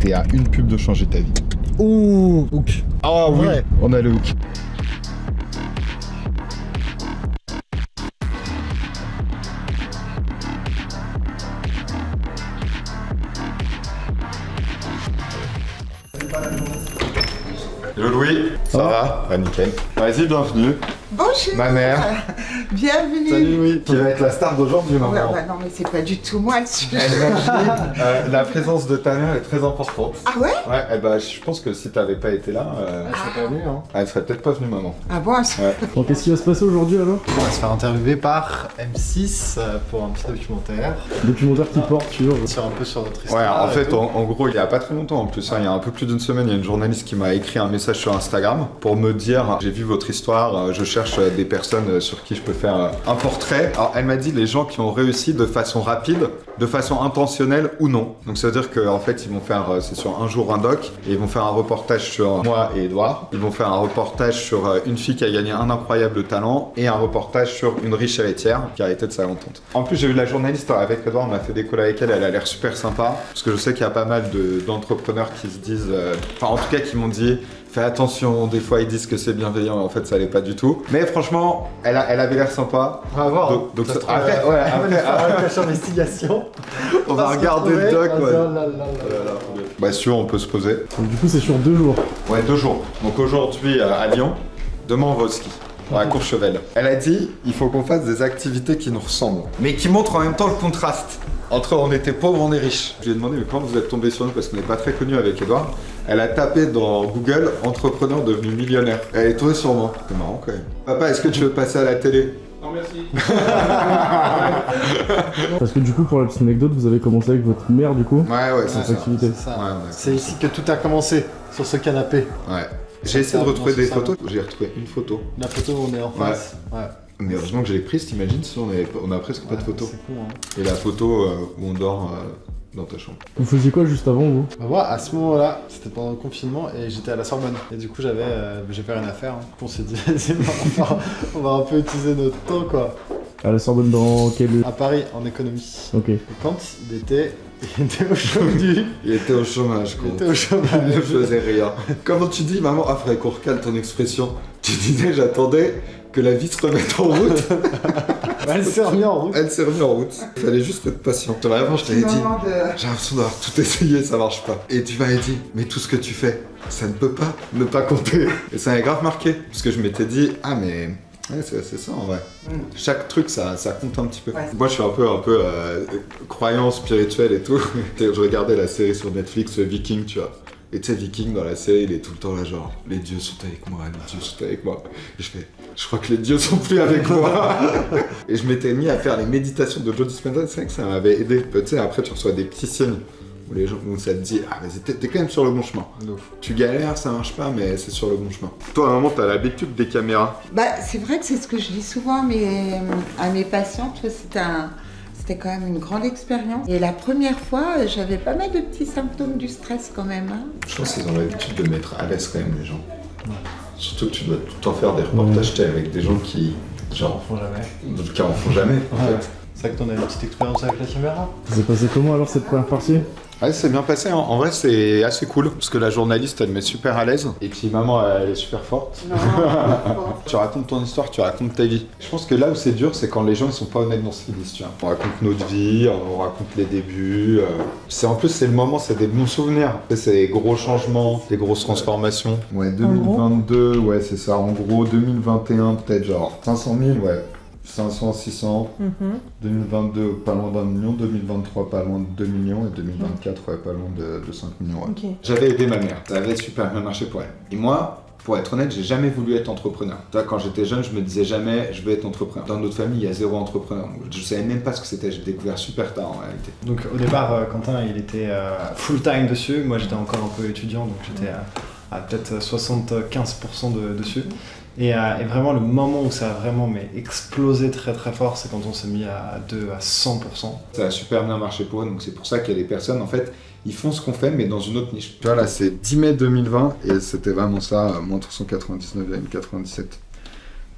t'es à une pub de changer ta vie. Ouh, hook. Ah oui, Ouais. on a le hook. Hello Louis, ça va? Ouais, nickel. Vas-y, bienvenue. Bonjour. Ma mère. Bienvenue. Salut Louis. Qui va être la star d'aujourd'hui, maman. Ouais, non, mais c'est pas du tout moi le sujet. La présence de ta mère est très importante. Ah ouais? Ouais, bah je pense que si t'avais pas été là, Elle serait pas venue, hein. elle serait peut-être pas venue, maman. Ah bon? Ouais. Bon, qu'est-ce qui va se passer aujourd'hui alors? On va se faire interviewer par M6 pour un petit documentaire Documentaire qui porte sur un peu sur notre Ouais, histoire. en et fait, tout. en gros, il y a pas très longtemps en plus, hein, il y a un peu plus d'une semaine, il y a une journaliste qui m'a écrit un message sur Instagram pour me dire j'ai vu votre histoire, je cherche des personnes sur qui je peux faire un portrait. Alors, elle m'a dit les gens qui ont réussi de façon rapide, de façon intentionnelle ou non. Donc, ça veut dire qu'en fait, ils vont faire, c'est sur un jour un doc, et ils vont faire un reportage sur moi et Edouard. Ils vont faire un reportage sur une fille qui a gagné un incroyable talent et un reportage sur une riche héritière qui a arrêté de sa entente. En plus, j'ai eu la journaliste avec Edouard, on a fait des calls avec elle, elle a l'air super sympa. Parce que je sais qu'il y a pas mal d'entrepreneurs qui se disent, enfin en tout cas qui m'ont dit fais attention, des fois ils disent que c'est bienveillant et en fait ça l'est pas du tout. Mais franchement, elle avait l'air sympa. On va voir. Donc ça se trouve, après, elle ouais, va après, nous faire une cache investigation. on va se regarder le retrouver, doc. on Ouais. va dire, là, là, là. Bah si on peut se poser. Donc, du coup, c'est sur 2 jours. Ouais, 2 jours. Donc aujourd'hui à Lyon, demain on va au ski. Dans la Courchevel. Elle a dit il faut qu'on fasse des activités qui nous ressemblent, mais qui montrent en même temps le contraste entre on était pauvre, on est riche. Je lui ai demandé mais comment vous êtes tombé sur nous parce qu'on n'est pas très connus avec Edouard. Elle a tapé dans Google entrepreneur devenu millionnaire. Elle est tombée sur moi. C'est marrant quand même. Papa, est-ce que tu veux passer à la télé? Non merci. Parce que du coup, pour la petite anecdote, vous avez commencé avec votre mère, du coup, Ouais, c'est cette ça. activité. C'est ça. Ouais, on a C'est commencé. ici que tout a commencé, sur ce canapé. Ouais. J'ai essayé de retrouver des Ça, photos. J'ai retrouvé une photo. La photo où on est en face. Ouais. Mais heureusement que je l'ai prise, t'imagines si on a presque pas de photos. C'est con, hein. Et la photo où on dort dans ta chambre. Vous faisiez quoi juste avant, vous? Bah moi, à ce moment-là, c'était pendant le confinement et j'étais à la Sorbonne. Et du coup, j'ai pas rien à faire. Hein. On s'est dit, vas-y, on va un peu utiliser notre temps, quoi. À la Sorbonne dans quel lieu? À Paris, en économie. Ok. Et quand il était au chômage. Il était au chômage, Il quoi. était au chômage. Il ne faisait rien. Comment tu dis, maman? Ah, faudrait qu'on recale ton expression. Tu disais, j'attendais que la vie se remette en route. Elle s'est remise en route. Elle s'est remise en route. Il fallait juste être patient. Vraiment, je t'avais dit, Moment de... j'ai l'impression d'avoir tout essayé, ça marche pas. Et tu m'avais dit, mais tout ce que tu fais, ça ne peut pas ne pas compter. Et ça m'a grave marqué. Parce que je m'étais dit, ah, mais. Ouais, c'est ça en vrai. Chaque truc, ça compte un petit peu. Ouais. Moi, je suis un peu croyant spirituel et tout. Je regardais la série sur Netflix, Viking, tu vois. Et tu sais, Viking, dans la série, il est tout le temps là, genre, les dieux sont avec moi, les dieux sont avec moi. Et je fais, je crois que les dieux sont plus avec moi. Et je m'étais mis à faire les méditations de Joe Dispenza, c'est vrai que ça m'avait aidé. Tu sais, après, tu reçois des petits signes où, les gens, où ça te dit, ah, vas-y, t'es quand même sur le bon chemin. Tu galères, ça marche pas, mais c'est sur le bon chemin. Toi, à un moment, t'as l'habitude des caméras. Bah, c'est vrai que c'est ce que je dis souvent à mes patients, tu vois, c'était quand même une grande expérience. Et la première fois, j'avais pas mal de petits symptômes du stress quand même. Hein. Je pense qu'ils ont l'habitude de mettre à l'aise quand même les gens. Surtout que tu dois tout le temps faire des reportages t'es avec des gens qui, genre, Font jamais. qui en font jamais. En Ouais. fait. C'est vrai que t'en as une petite expérience avec la caméra. Ça s'est passé comment alors cette première partie? Ouais, c'est bien passé. Hein. En vrai, c'est assez cool parce que la journaliste, elle me met super à l'aise. Et puis maman, elle est super forte. Non, Tu racontes ton histoire, tu racontes ta vie. Je pense que là où c'est dur, c'est quand les gens ils sont pas honnêtes dans ce qu'ils disent. Tu vois. On raconte notre vie, on raconte les débuts. C'est en plus c'est le moment, c'est des bons souvenirs. C'est des gros changements, des grosses transformations. Ouais, 2022, ouais c'est ça. En gros, 2021 peut-être genre 500 000, ouais. 500, 600, 2022 pas loin d'1 million, 2023 pas loin de 2 millions et 2024 ouais, pas loin de 5 millions. Ouais. Ok. J'avais aidé ma mère, ça avait super bien marché pour elle. Et moi, pour être honnête, j'ai jamais voulu être entrepreneur. Tu vois, quand j'étais jeune, je me disais jamais je vais être entrepreneur. Dans notre famille, il y a 0 entrepreneur. Donc, je savais même pas ce que c'était, j'ai découvert super tard en réalité. Donc au départ, Quentin, il était full time dessus. Moi, j'étais encore un peu étudiant, donc j'étais à peut-être 75% dessus. Et vraiment, le moment où ça a vraiment explosé très très fort, c'est quand on s'est mis à 100%. Ça a super bien marché pour eux, donc c'est pour ça qu'il y a des personnes, en fait, ils font ce qu'on fait, mais dans une autre niche. Tu vois, là, c'est 10 mai 2020, et c'était vraiment ça, moins 399,97.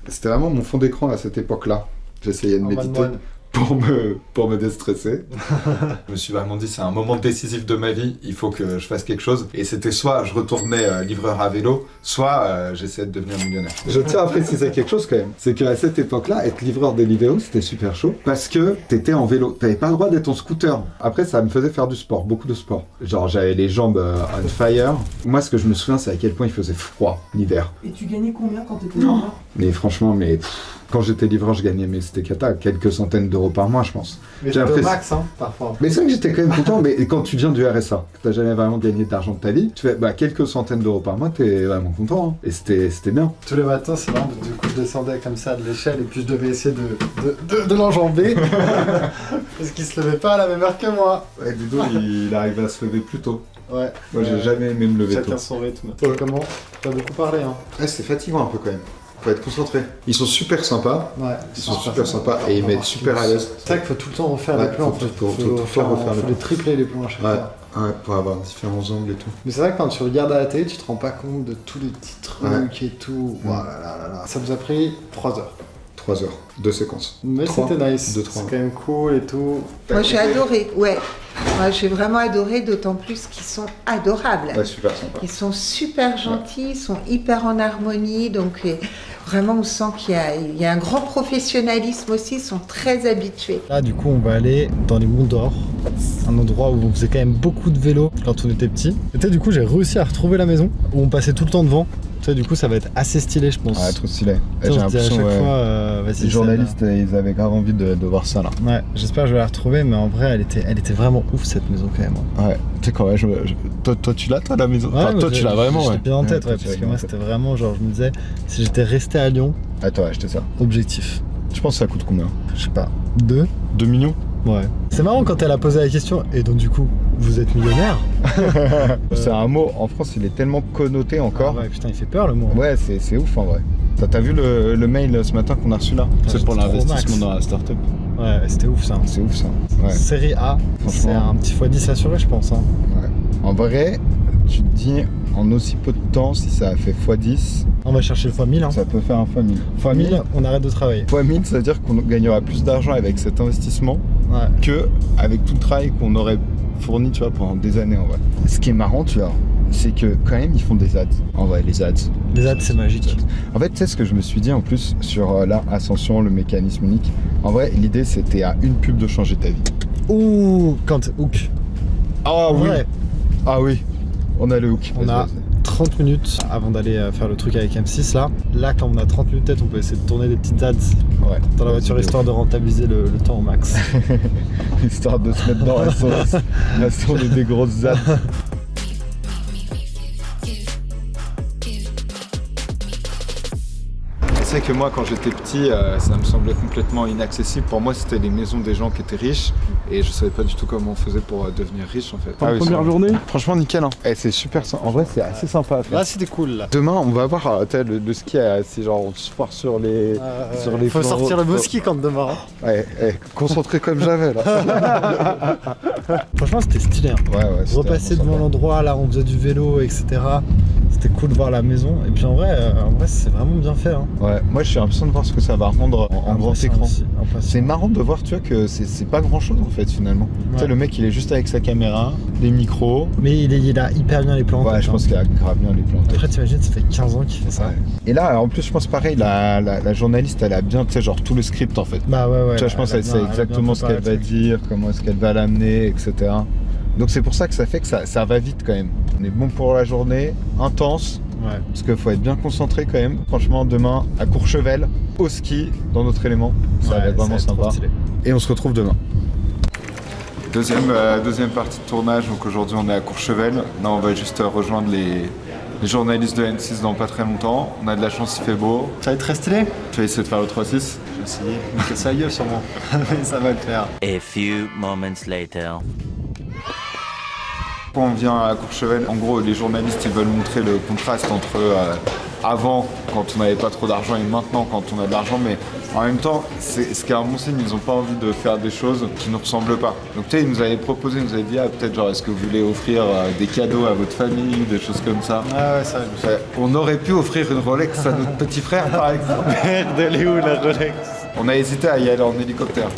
C'était vraiment mon fond d'écran à cette époque-là. J'essayais de En méditer. mode pour me déstresser. Je me suis vraiment dit, c'est un moment décisif de ma vie, il faut que je fasse quelque chose. Et c'était soit je retournais livreur à vélo, soit j'essayais de devenir millionnaire. Je tiens à préciser quelque chose quand même, c'est qu'à cette époque-là, être livreur Deliveroo, c'était super chaud parce que t'étais en vélo, t'avais pas le droit d'être en scooter. Après, ça me faisait faire du sport, beaucoup de sport. Genre, j'avais les jambes on fire. Moi, ce que je me souviens, c'est à quel point il faisait froid l'hiver. Et tu gagnais combien quand t'étais livreur? Mais franchement, quand j'étais livreur, je gagnais, mais c'était cata, quelques centaines d'euros par mois, je pense. Mais J'ai c'était au l'impression- max, hein, parfois. Mais c'est vrai que j'étais quand même content, mais quand tu viens du RSA, que t'as jamais vraiment gagné d'argent de ta vie, tu fais quelques centaines d'euros par mois, t'es vraiment content, hein. Et c'était bien. Tous les matins, c'est vraiment, du coup, je descendais comme ça de l'échelle et puis je devais essayer de l'enjamber parce qu'il se levait pas à la même heure que moi. Ouais, Ludo, il arrivait à se lever plus tôt. Ouais. Moi, j'ai jamais aimé me lever tôt. Chacun son rythme. Comment? T'as beaucoup parlé, hein. Ouais, c'est fatigant un peu quand même. Faut être concentré. Ils sont super sympas. Ouais. Ils sont super sympas et ils mettent super à l'aise. C'est vrai qu'il faut tout le temps refaire Ouais, les plans. faut en fait. tout le temps refaire les faut les tripler les plans à chaque Ouais, fois. ouais, pour avoir différents angles et tout. Mais c'est vrai que quand tu regardes à la télé, tu te rends pas compte de tous les petits trucs Ouais. et tout. Oh là là là là. Ça vous a pris 3 heures. 3 heures, 2 séquences. Mais 3, c'était nice. 2, C'est 3. quand même cool et tout. Moi, j'ai adoré, ouais. Moi, j'ai vraiment adoré, d'autant plus qu'ils sont adorables. Ouais, super sympa. Ils sont super gentils, ils sont hyper en harmonie, donc vraiment on sent qu'il y a un grand professionnalisme aussi, ils sont très habitués. Là, du coup, on va aller dans les Monts d'Or, un endroit où on faisait quand même beaucoup de vélo quand on était petit. Et tu sais, du coup, j'ai réussi à retrouver la maison où on passait tout le temps devant. Tu sais, du coup, ça va être assez stylé, je pense. Ouais, trop stylé. Tu sais, on se dit à chaque fois, vas-y, les journalistes, ils avaient grave envie de voir ça là. Ouais, j'espère que je vais la retrouver, mais en vrai, elle était vraiment ouf cette maison quand même. Ouais, tu sais quand toi tu l'as toi la maison. Ouais, Enfin, toi tu l'as vraiment. J'étais Ouais. bien en tête, toi, ouais, tu parce l'as que bien moi, en tête. c'était vraiment genre, je me disais, si j'étais resté à Lyon, Ah, toi, acheté ça. objectif. Je pense que ça coûte combien? Je sais pas, 2? 2 millions? Ouais. C'est marrant quand elle a posé la question, et donc du coup, vous êtes millionnaire? C'est un mot, en France, il est tellement connoté encore. Ah ouais, putain, il fait peur le mot. Ouais, c'est ouf en vrai. T'as vu le mail ce matin qu'on a reçu là? C'est pour j'étais trop l'investissement max. dans la startup. Ouais, c'était ouf ça. C'est ouf ça. Ouais. Série A, c'est Franchement. un petit x10 assuré, je pense. Hein. Ouais. En vrai, tu te dis en aussi peu de temps, si ça a fait x10, On va chercher le x1000. Hein. ça peut faire un x1000. x1000, on arrête de travailler. x1000, ça veut dire qu'on gagnera plus d'argent avec cet investissement Ouais. que avec tout le travail qu'on aurait fourni, tu vois, pendant des années en vrai. Ce qui est marrant, tu vois, c'est que quand même ils font des ads. En vrai, les ads. Les ads, c'est magique. En fait, tu sais ce que je me suis dit en plus sur la Ascension, le mécanisme unique. En vrai, l'idée c'était à une pub de changer ta vie. Ouh, quand Hook. Ah oui. Ouais. Ah oui. On a le hook. On a 30 minutes avant d'aller faire le truc avec M6 là. Là, quand on a 30 minutes tête, on peut essayer de tourner des petites ads Ouais. dans la voiture histoire de rentabiliser le temps au max. Histoire de se mettre dans la sauce. Là, on est des grosses ads. C'est que moi, quand j'étais petit, ça me semblait complètement inaccessible. Pour moi, c'était les maisons des gens qui étaient riches et je savais pas du tout comment on faisait pour devenir riche en fait. Première journée? Franchement, nickel. Hein. Et c'est super sympa. En vrai, c'est assez sympa à faire. Là, c'était cool là. Demain, on va voir le ski. C'est genre, on se part sur les. Sur les Faut flancs. sortir le beau ski quand demain. Hein. Ouais, concentré comme jamais là. Franchement, c'était stylé. Hein. Ouais, c'était Repasser vraiment devant sympa. l'endroit là, on faisait du vélo, etc. C'était cool de voir la maison. Et puis en vrai c'est vraiment bien fait. Hein. Ouais, moi j'ai l'impression de voir ce que ça va rendre en grand Impressionnant écran. aussi, impressionnant. C'est marrant de voir, tu vois, que c'est pas grand chose en fait finalement. Tu sais, le mec il est juste avec sa caméra, des micros. Mais il a hyper bien les plans. en Ouais, tête, je hein. pense qu'il a grave bien les plans. en tête. Après, t'imagines, ça fait 15 ans qu'il fait ça. Ouais. Et là, en plus, je pense pareil, la journaliste elle a bien, tu sais, genre tout le script en fait. Bah ouais. Tu vois, je pense qu'elle sait exactement ce qu'elle va dire, comment est-ce qu'elle va l'amener, etc. Donc c'est pour ça que ça fait que ça va vite quand même. On est bon pour la journée, intense. Ouais. Parce qu'il faut être bien concentré quand même. Franchement, demain, à Courchevel, au ski, dans notre élément, ça va être vraiment sympa. Et on se retrouve demain. Deuxième partie de tournage, donc aujourd'hui on est à Courchevel. Là on va juste rejoindre les journalistes de N6 dans pas très longtemps. On a de la chance, il fait beau. Ça va être très stylé. Tu vas essayer de faire le 3-6. Je vais essayer. Mais ça y est, sûrement. Mais ça va le faire. A few moments later. Quand on vient à Courchevel, en gros les journalistes ils veulent montrer le contraste entre avant quand on n'avait pas trop d'argent et maintenant quand on a de l'argent, mais en même temps ce qui est un bon signe, ils n'ont pas envie de faire des choses qui ne ressemblent pas. Donc tu sais, ils nous avaient proposé, ils nous avaient dit peut-être genre est-ce que vous voulez offrir des cadeaux à votre famille, des choses comme ça. Ah ouais, ça va. On aurait pu offrir une Rolex à notre petit frère par exemple. Merde, elle est où la Rolex? On a hésité à y aller en hélicoptère.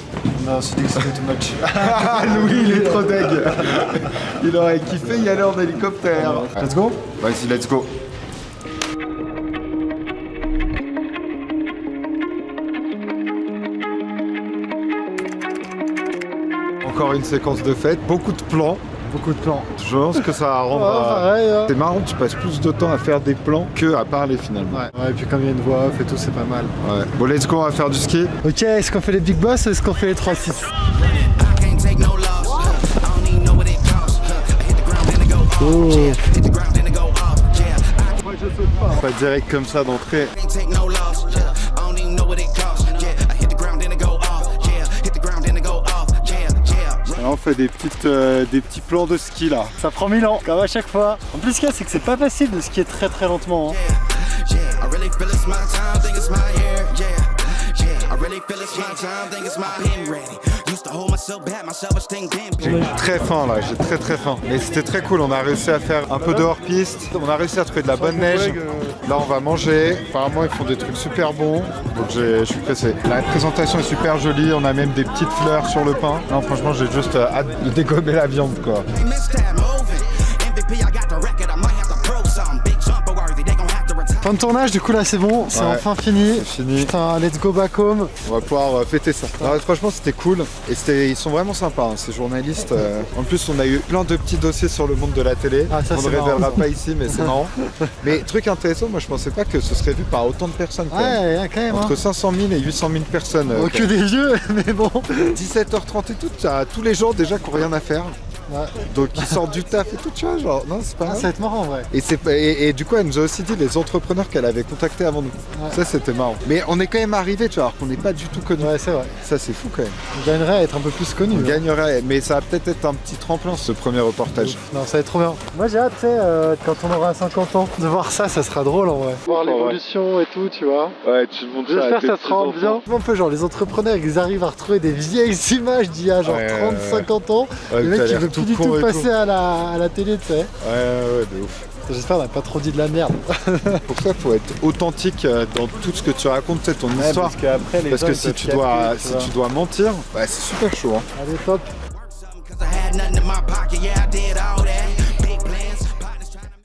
On a aussi dit que c'était too much. Ah, Louis, il est trop deg. Il aurait kiffé y aller en hélicoptère. Let's go. Vas-y, let's go. Encore une séquence de fête, beaucoup de plans. Beaucoup de plans. Je pense que ça va rendre... pareil, hein. C'est marrant, tu passes plus de temps à faire des plans que à parler finalement. Ouais, et puis comme il y a une voix off et tout, c'est pas mal. Ouais. Bon, let's go, on va faire du ski. Ok, est-ce qu'on fait les big boss ou est-ce qu'on fait les 3-6? Oh. Pas direct comme ça d'entrée. Là, on fait des petits plans de ski là. Ça prend 1000 ans, comme à chaque fois. En plus, ce qu'il y a, c'est que c'est pas facile de skier très très lentement. Hein. J'ai très faim là, j'ai très faim. Mais c'était très cool, on a réussi à faire un peu de hors-piste, on a réussi à trouver de la bonne neige. Là on va manger, apparemment ils font des trucs super bons, donc je suis pressé. La présentation est super jolie, on a même des petites fleurs sur le pain. Non franchement j'ai juste hâte de dégommer la viande quoi. Fin de tournage, du coup là c'est bon, c'est Ouais, enfin fini. c'est fini. Putain, let's go back home. On va pouvoir fêter ça. Non, franchement c'était cool et ils sont vraiment sympas hein, ces journalistes. En plus on a eu plein de petits dossiers sur le monde de la télé. Ah, ça, on c'est ne révélera marrant. pas ici mais c'est marrant. Mais truc intéressant, moi je pensais pas que ce serait vu par autant de personnes. Quand même. Ouais, quand même. Entre Hein. 500 000 et 800 000 personnes. Oh, que des vieux, mais bon. 17h30 et tout, t'as tous les gens déjà qui n'ont rien à faire. Ouais. Donc ils sortent du taf et tout, tu vois, genre, non, c'est pas Ah, mal. ça va être marrant, ouais. Et du coup, elle nous a aussi dit les entrepreneurs qu'elle avait contactés avant nous. Ouais. Ça, c'était marrant. Mais on est quand même arrivé, tu vois, alors qu'on n'est pas du tout connus. Ouais, c'est vrai. Ça, c'est fou quand même. On gagnerait à être un peu plus connu. On gagnerait, mais ça va peut-être être un petit tremplin, ce premier reportage. Non, ça va être trop bien. Moi j'ai hâte, tu sais, quand on aura 50 ans, de voir ça, ça sera drôle en vrai. Voir l'évolution et tout, tu vois. Ouais, tu te montres J'espère que ça sera ambiant. Un peu genre les entrepreneurs, ils arrivent à retrouver des vieilles images d'il y a genre Ouais, 30-50 ans. Ouais, le mec t'as il l'air veut tout plus du con tout et passer à la télé, tu sais. Ouais, de ouf. J'espère qu'on n'a pas trop dit de la merde. Pour ça, faut être authentique dans tout ce que tu racontes, c'est ton histoire. qu'après Parce que si tu dois mentir, bah, c'est super chaud. Hein. Allez, top. I had nothing in my pocket, yeah, I did all that.